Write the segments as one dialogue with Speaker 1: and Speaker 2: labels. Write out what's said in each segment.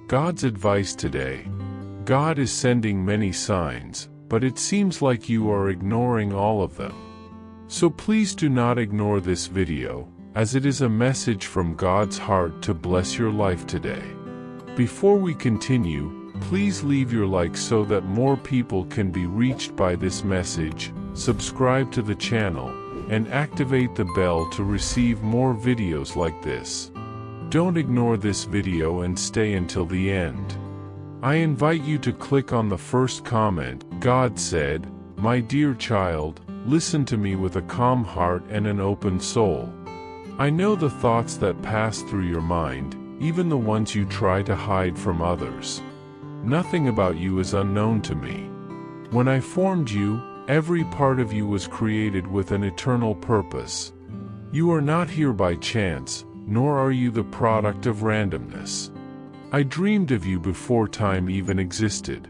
Speaker 1: God's advice today. God is sending many signs, but it seems like you are ignoring all of them. So please do not ignore this video, as it is a message from God's heart to bless your life today. Before we continue, please leave your like so that more people can be reached by this message, subscribe to the channel, and activate the bell to receive more videos like this. Don't ignore this video and stay until the end. I invite you to click on the first comment. God said, "My dear child, listen to me with a calm heart and an open soul. I know the thoughts that pass through your mind, even the ones you try to hide from others. Nothing about you is unknown to me. When I formed you, every part of you was created with an eternal purpose. You are not here by chance, nor are you the product of randomness. I dreamed of you before time even existed.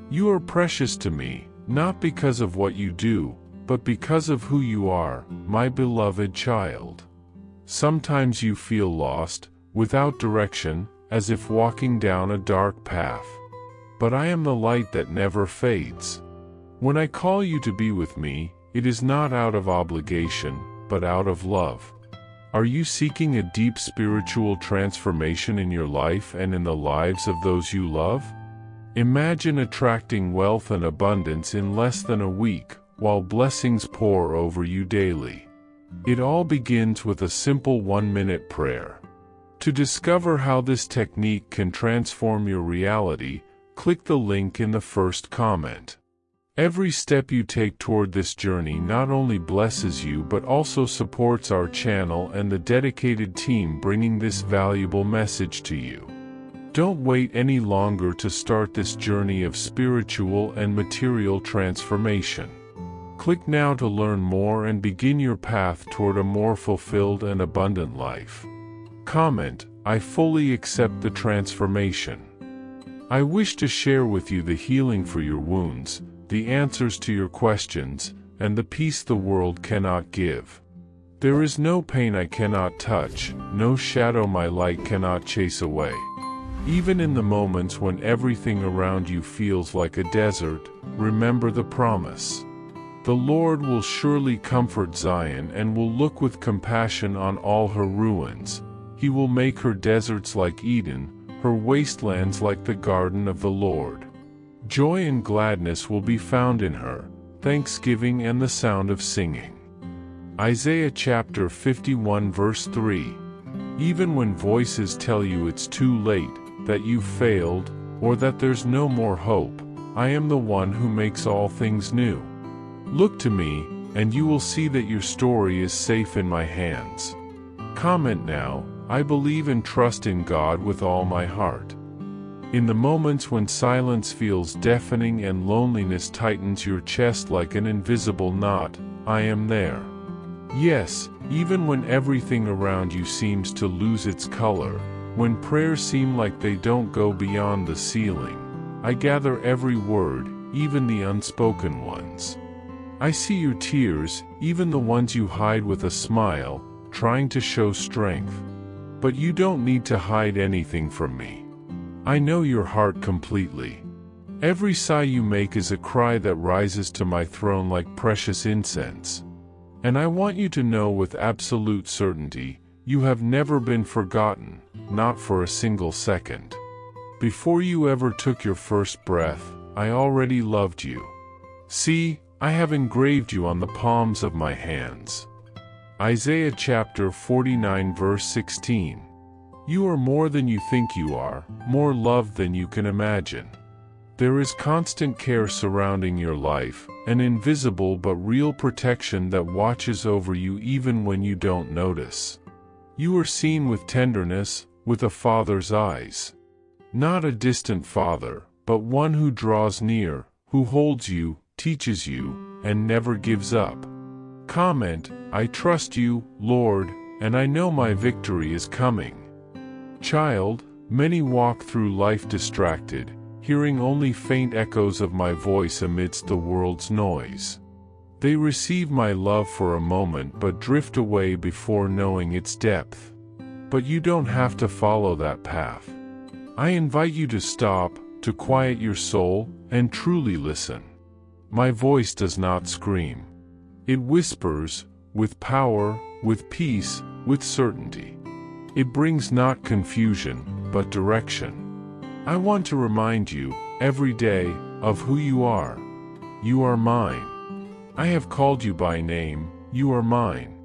Speaker 1: You are precious to me, not because of what you do, but because of who you are, my beloved child. Sometimes you feel lost, without direction, as if walking down a dark path. But I am the light that never fades. When I call you to be with me, it is not out of obligation, but out of love. Are you seeking a deep spiritual transformation in your life and in the lives of those you love? Imagine attracting wealth and abundance in less than a week, while blessings pour over you daily. It all begins with a simple 1-minute prayer. To discover how this technique can transform your reality, click the link in the first comment. Every step you take toward this journey not only blesses you but also supports our channel and the dedicated team bringing this valuable message to you. Don't wait any longer to start this journey of spiritual and material transformation. Click now to learn more and begin your path toward a more fulfilled and abundant life. Comment, I fully accept the transformation. I wish to share with you the healing for your wounds, the answers to your questions, and the peace the world cannot give. There is no pain I cannot touch, no shadow my light cannot chase away. Even in the moments when everything around you feels like a desert, remember the promise. The Lord will surely comfort Zion and will look with compassion on all her ruins. He will make her deserts like Eden, her wastelands like the garden of the Lord. Joy and gladness will be found in her, thanksgiving and the sound of singing. Isaiah chapter 51 verse 3. Even when voices tell you it's too late, that you've failed, or that there's no more hope, I am the one who makes all things new. Look to me, and you will see that your story is safe in my hands. Comment now, I believe and trust in God with all my heart. In the moments when silence feels deafening and loneliness tightens your chest like an invisible knot, I am there. Yes, even when everything around you seems to lose its color, when prayers seem like they don't go beyond the ceiling, I gather every word, even the unspoken ones. I see your tears, even the ones you hide with a smile, trying to show strength. But you don't need to hide anything from me. I know your heart completely. Every sigh you make is a cry that rises to my throne like precious incense. And I want you to know with absolute certainty, you have never been forgotten, not for a single second. Before you ever took your first breath, I already loved you. See, I have engraved you on the palms of my hands. Isaiah chapter 49 verse 16. You are more than you think you are, more loved than you can imagine. There is constant care surrounding your life, an invisible but real protection that watches over you even when you don't notice. You are seen with tenderness, with a father's eyes. Not a distant father, but one who draws near, who holds you, teaches you, and never gives up. Comment, I trust you, Lord, and I know my victory is coming. Child, many walk through life distracted, hearing only faint echoes of my voice amidst the world's noise. They receive my love for a moment but drift away before knowing its depth. But you don't have to follow that path. I invite you to stop, to quiet your soul, and truly listen. My voice does not scream. It whispers, with power, with peace, with certainty. It brings not confusion, but direction. I want to remind you, every day, of who you are. You are mine. I have called you by name, you are mine.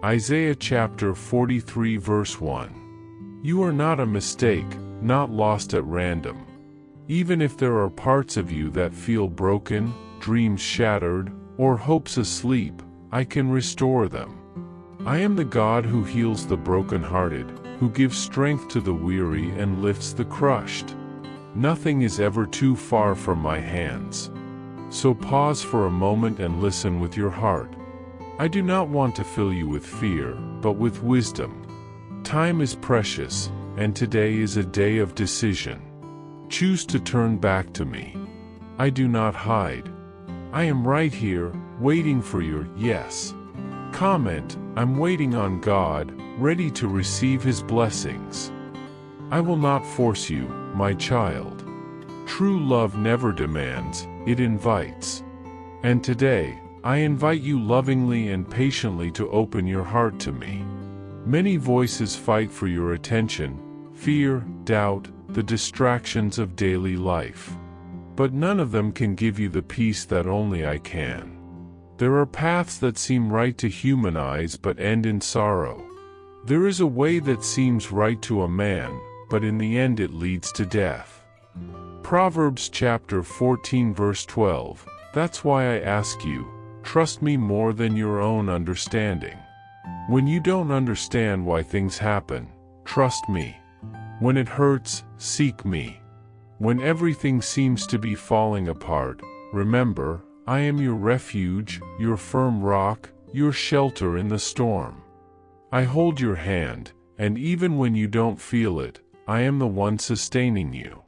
Speaker 1: Isaiah chapter 43 verse 1. You are not a mistake, not lost at random. Even if there are parts of you that feel broken, dreams shattered, or hopes asleep, I can restore them. I am the God who heals the brokenhearted, who gives strength to the weary and lifts the crushed. Nothing is ever too far from my hands. So pause for a moment and listen with your heart. I do not want to fill you with fear, but with wisdom. Time is precious, and today is a day of decision. Choose to turn back to me. I do not hide. I am right here, waiting for your yes. Comment, I'm waiting on God, ready to receive His blessings. I will not force you, my child. True love never demands, it invites. And today, I invite you lovingly and patiently to open your heart to me. Many voices fight for your attention: fear, doubt, the distractions of daily life. But none of them can give you the peace that only I can. There are paths that seem right to human eyes but end in sorrow. There is a way that seems right to a man, but in the end it leads to death. Proverbs chapter 14 verse 12. That's why I ask you, trust me more than your own understanding. When you don't understand why things happen, trust me. When it hurts, seek me. When everything seems to be falling apart, remember, I am your refuge, your firm rock, your shelter in the storm. I hold your hand, and even when you don't feel it, I am the one sustaining you.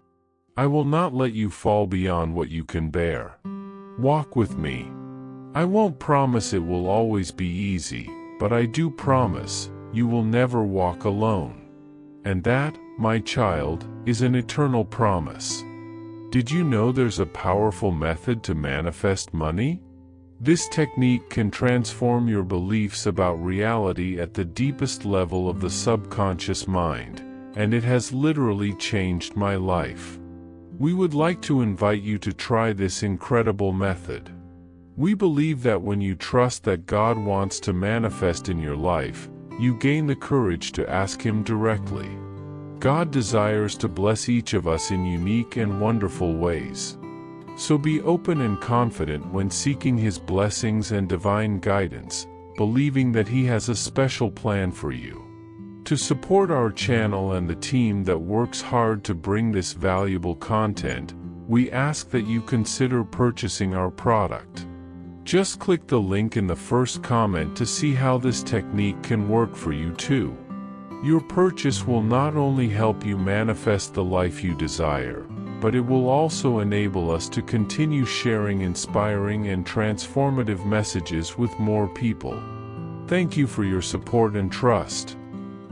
Speaker 1: I will not let you fall beyond what you can bear. Walk with me. I won't promise it will always be easy, but I do promise, you will never walk alone. And that, my child, is an eternal promise. Did you know there's a powerful method to manifest money? This technique can transform your beliefs about reality at the deepest level of the subconscious mind, and it has literally changed my life. We would like to invite you to try this incredible method. We believe that when you trust that God wants to manifest in your life, you gain the courage to ask Him directly. God desires to bless each of us in unique and wonderful ways. So be open and confident when seeking His blessings and divine guidance, believing that He has a special plan for you. To support our channel and the team that works hard to bring this valuable content, we ask that you consider purchasing our product. Just click the link in the first comment to see how this technique can work for you too. Your purchase will not only help you manifest the life you desire, but it will also enable us to continue sharing inspiring and transformative messages with more people. Thank you for your support and trust.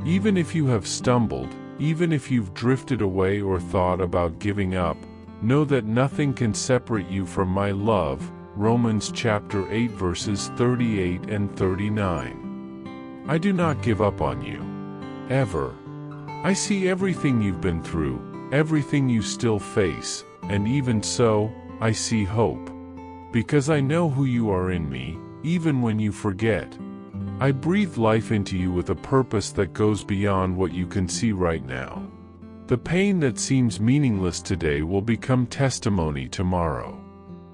Speaker 1: Even if you have stumbled, even if you've drifted away or thought about giving up, know that nothing can separate you from my love. Romans chapter 8 verses 38 and 39. I do not give up on you. Ever. I see everything you've been through, everything you still face, and even so, I see hope. Because I know who you are in me, even when you forget. I breathe life into you with a purpose that goes beyond what you can see right now. The pain that seems meaningless today will become testimony tomorrow.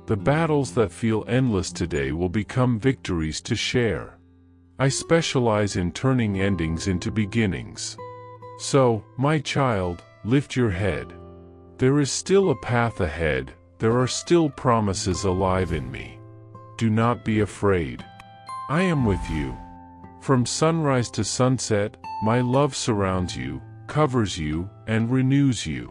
Speaker 1: The battles that feel endless today will become victories to share. I specialize in turning endings into beginnings. So, my child, lift your head. There is still a path ahead, there are still promises alive in me. Do not be afraid. I am with you. From sunrise to sunset, my love surrounds you, covers you, and renews you.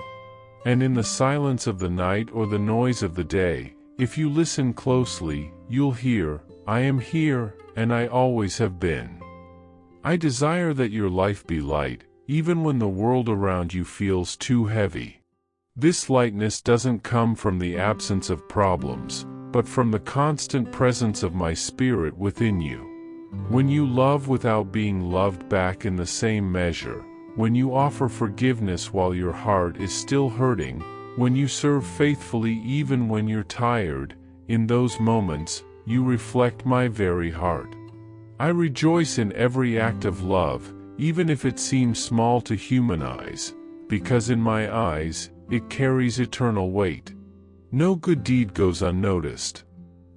Speaker 1: And in the silence of the night or the noise of the day, if you listen closely, you'll hear, I am here, and I always have been. I desire that your life be light, even when the world around you feels too heavy. This lightness doesn't come from the absence of problems, but from the constant presence of my Spirit within you. When you love without being loved back in the same measure, when you offer forgiveness while your heart is still hurting, when you serve faithfully even when you're tired, in those moments, you reflect my very heart. I rejoice in every act of love, even if it seems small to human eyes, because in my eyes, it carries eternal weight. No good deed goes unnoticed.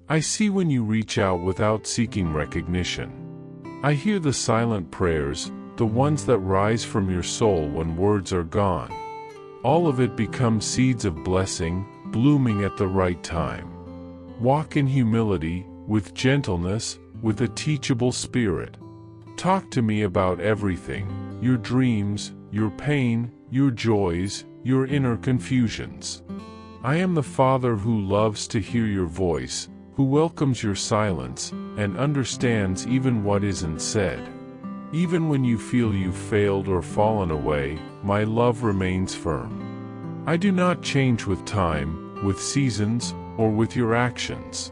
Speaker 1: I see when you reach out without seeking recognition. I hear the silent prayers, the ones that rise from your soul when words are gone. All of it becomes seeds of blessing, blooming at the right time. Walk in humility, with gentleness, with a teachable spirit. Talk to me about everything, your dreams, your pain, your joys, your inner confusions. I am the Father who loves to hear your voice, who welcomes your silence, and understands even what isn't said. Even when you feel you've failed or fallen away, my love remains firm. I do not change with time, with seasons, or with your actions.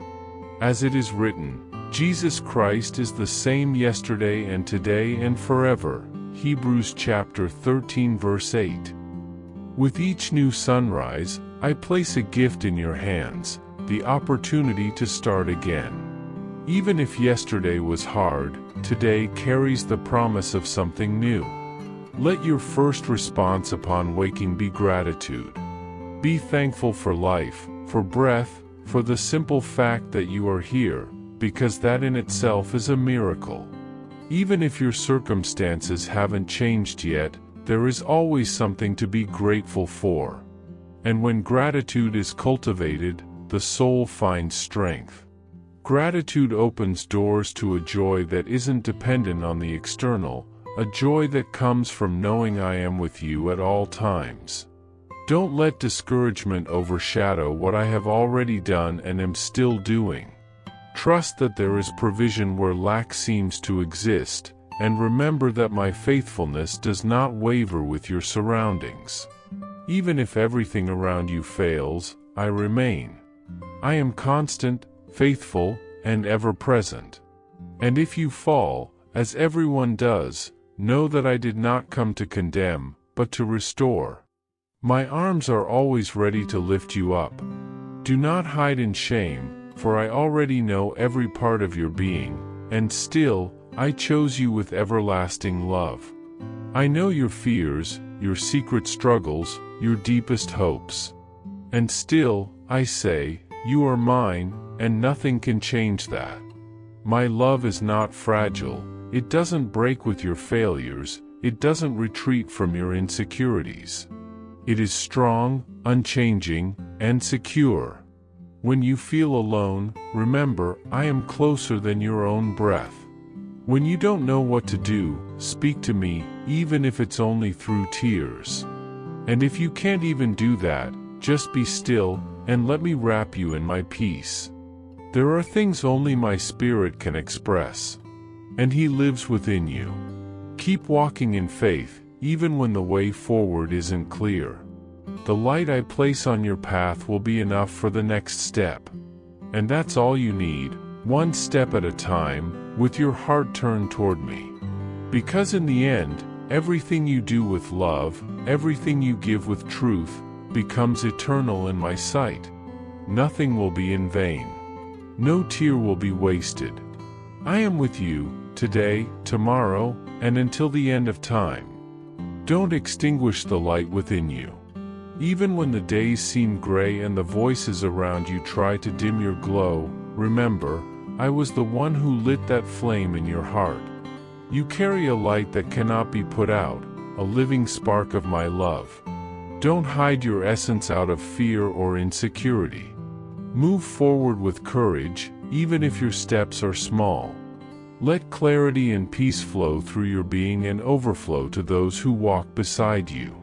Speaker 1: As it is written, Jesus Christ is the same yesterday and today and forever. Hebrews chapter 13 verse 8. With each new sunrise, I place a gift in your hands, the opportunity to start again. Even if yesterday was hard, today carries the promise of something new. Let your first response upon waking be gratitude. Be thankful for life, for breath, for the simple fact that you are here, because that in itself is a miracle. Even if your circumstances haven't changed yet, there is always something to be grateful for. And when gratitude is cultivated, the soul finds strength. Gratitude opens doors to a joy that isn't dependent on the external, a joy that comes from knowing I am with you at all times. Don't let discouragement overshadow what I have already done and am still doing. Trust that there is provision where lack seems to exist, and remember that my faithfulness does not waver with your surroundings. Even if everything around you fails, I remain. I am constant, faithful, and ever-present. And if you fall, as everyone does, know that I did not come to condemn, but to restore. My arms are always ready to lift you up. Do not hide in shame, for I already know every part of your being, and still, I chose you with everlasting love. I know your fears, your secret struggles, your deepest hopes. And still, I say, you are mine, and nothing can change that. My love is not fragile, it doesn't break with your failures, it doesn't retreat from your insecurities. It is strong, unchanging, and secure. When you feel alone, remember, I am closer than your own breath. When you don't know what to do, speak to me, even if it's only through tears. And if you can't even do that, just be still, and let me wrap you in my peace. There are things only my Spirit can express. And He lives within you. Keep walking in faith, even when the way forward isn't clear. The light I place on your path will be enough for the next step. And that's all you need, one step at a time, with your heart turned toward me. Because in the end, everything you do with love, everything you give with truth, becomes eternal in my sight. Nothing will be in vain. No tear will be wasted. I am with you, today, tomorrow, and until the end of time. Don't extinguish the light within you. Even when the days seem gray and the voices around you try to dim your glow, remember, I was the one who lit that flame in your heart. You carry a light that cannot be put out, a living spark of my love. Don't hide your essence out of fear or insecurity. Move forward with courage, even if your steps are small. Let clarity and peace flow through your being and overflow to those who walk beside you.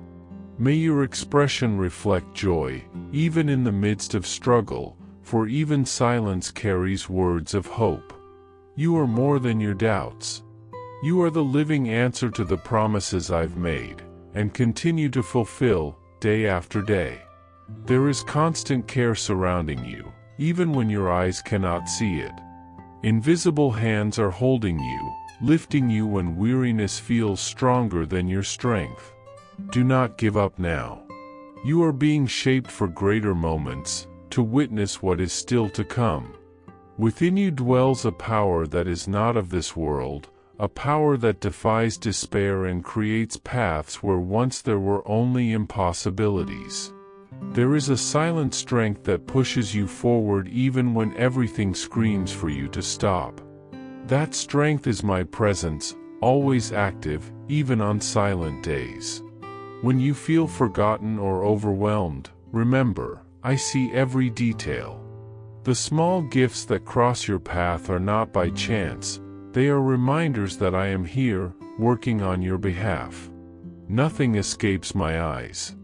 Speaker 1: May your expression reflect joy, even in the midst of struggle, for even silence carries words of hope. You are more than your doubts. You are the living answer to the promises I've made, and continue to fulfill, day after day. There is constant care surrounding you, even when your eyes cannot see it. Invisible hands are holding you, lifting you when weariness feels stronger than your strength. Do not give up now. You are being shaped for greater moments, to witness what is still to come. Within you dwells a power that is not of this world, a power that defies despair and creates paths where once there were only impossibilities. There is a silent strength that pushes you forward even when everything screams for you to stop. That strength is my presence, always active, even on silent days. When you feel forgotten or overwhelmed, remember, I see every detail. The small gifts that cross your path are not by chance, they are reminders that I am here, working on your behalf. Nothing escapes my eyes.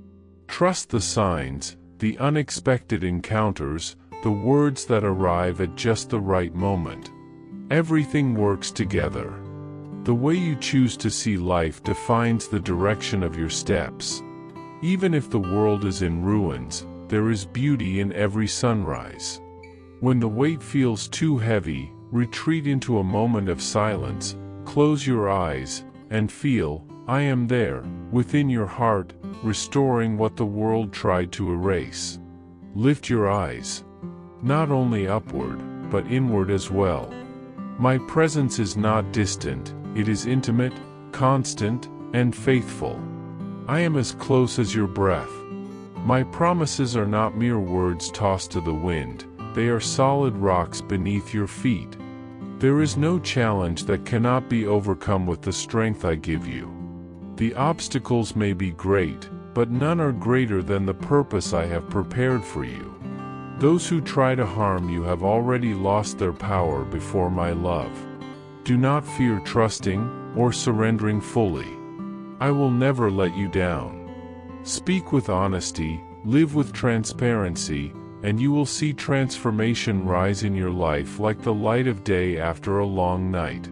Speaker 1: Trust the signs, the unexpected encounters, the words that arrive at just the right moment. Everything works together. The way you choose to see life defines the direction of your steps. Even if the world is in ruins, there is beauty in every sunrise. When the weight feels too heavy, retreat into a moment of silence, close your eyes, and feel, I am there, within your heart, restoring what the world tried to erase. Lift your eyes. Not only upward, but inward as well. My presence is not distant, it is intimate, constant, and faithful. I am as close as your breath. My promises are not mere words tossed to the wind, they are solid rocks beneath your feet. There is no challenge that cannot be overcome with the strength I give you. The obstacles may be great, but none are greater than the purpose I have prepared for you. Those who try to harm you have already lost their power before my love. Do not fear trusting or surrendering fully. I will never let you down. Speak with honesty, live with transparency, and you will see transformation rise in your life like the light of day after a long night.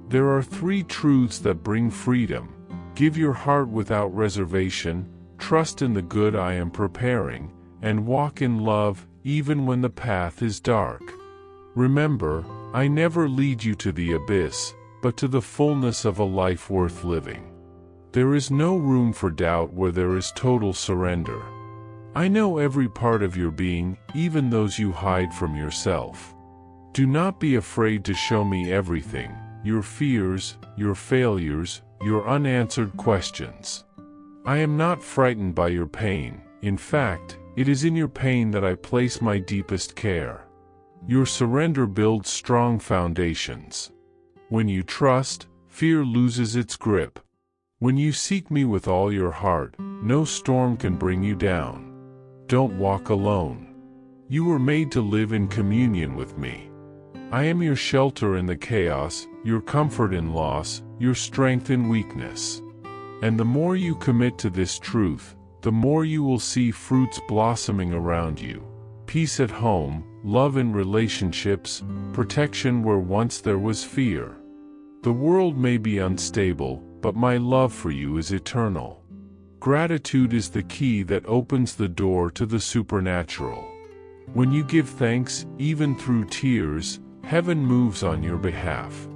Speaker 1: There are 3 truths that bring freedom. Give your heart without reservation, trust in the good I am preparing, and walk in love even when the path is dark. Remember, I never lead you to the abyss, but to the fullness of a life worth living. There is no room for doubt where there is total surrender. I know every part of your being, even those you hide from yourself. Do not be afraid to show me everything, your fears, your failures, your unanswered questions. I am not frightened by your pain. In fact, it is in your pain that I place my deepest care. Your surrender builds strong foundations. When you trust, fear loses its grip. When you seek me with all your heart, no storm can bring you down. Don't walk alone. You were made to live in communion with me. I am your shelter in the chaos, your comfort in loss, your strength in weakness. And the more you commit to this truth, the more you will see fruits blossoming around you. Peace at home, love in relationships, protection where once there was fear. The world may be unstable, but my love for you is eternal. Gratitude is the key that opens the door to the supernatural. When you give thanks, even through tears, heaven moves on your behalf.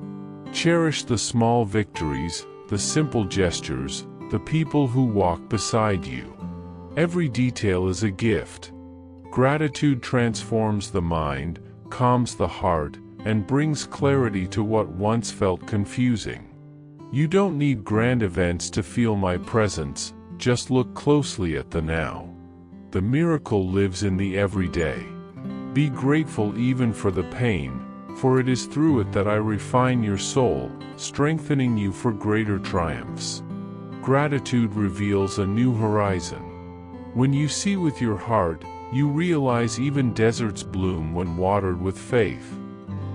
Speaker 1: Cherish the small victories, the simple gestures, the people who walk beside you. Every detail is a gift. Gratitude transforms the mind, calms the heart, and brings clarity to what once felt confusing. You don't need grand events to feel my presence, just look closely at the now. The miracle lives in the everyday. Be grateful even for the pain, for it is through it that I refine your soul, strengthening you for greater triumphs. Gratitude reveals a new horizon. When you see with your heart, you realize even deserts bloom when watered with faith.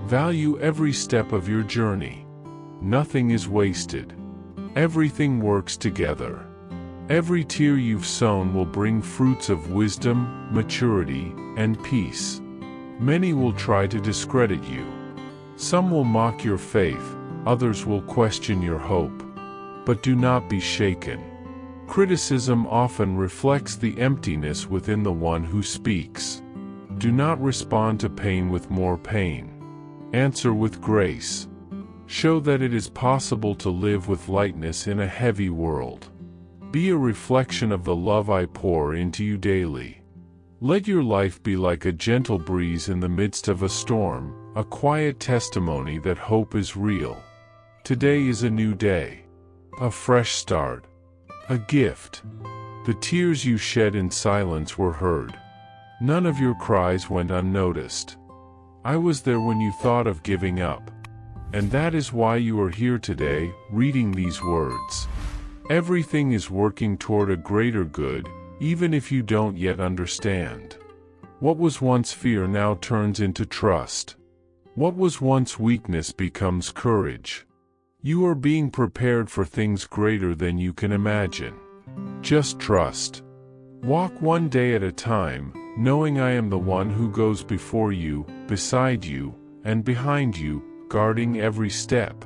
Speaker 1: Value every step of your journey. Nothing is wasted. Everything works together. Every tear you've sown will bring fruits of wisdom, maturity, and peace. Many will try to discredit you. Some will mock your faith, others will question your hope. But do not be shaken. Criticism often reflects the emptiness within the one who speaks. Do not respond to pain with more pain. Answer with grace. Show that it is possible to live with lightness in a heavy world. Be a reflection of the love I pour into you daily. Let your life be like a gentle breeze in the midst of a storm, a quiet testimony that hope is real. Today is a new day. A fresh start. A gift. The tears you shed in silence were heard. None of your cries went unnoticed. I was there when you thought of giving up. And that is why you are here today, reading these words. Everything is working toward a greater good, even if you don't yet understand. What was once fear now turns into trust. What was once weakness becomes courage. You are being prepared for things greater than you can imagine. Just trust. Walk one day at a time, knowing I am the one who goes before you, beside you, and behind you, guarding every step.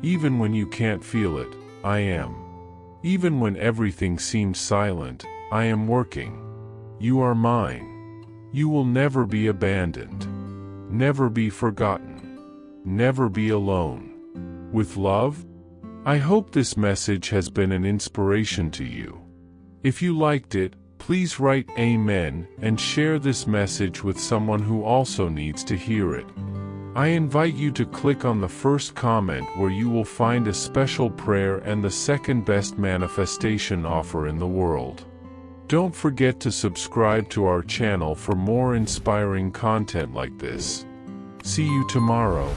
Speaker 1: Even when you can't feel it, I am. Even when everything seems silent, I am working. You are mine. You will never be abandoned. Never be forgotten. Never be alone. With love, I hope this message has been an inspiration to you. If you liked it, please write Amen and share this message with someone who also needs to hear it. I invite you to click on the first comment where you will find a special prayer and the second best manifestation offer in the world. Don't forget to subscribe to our channel for more inspiring content like this. See you tomorrow.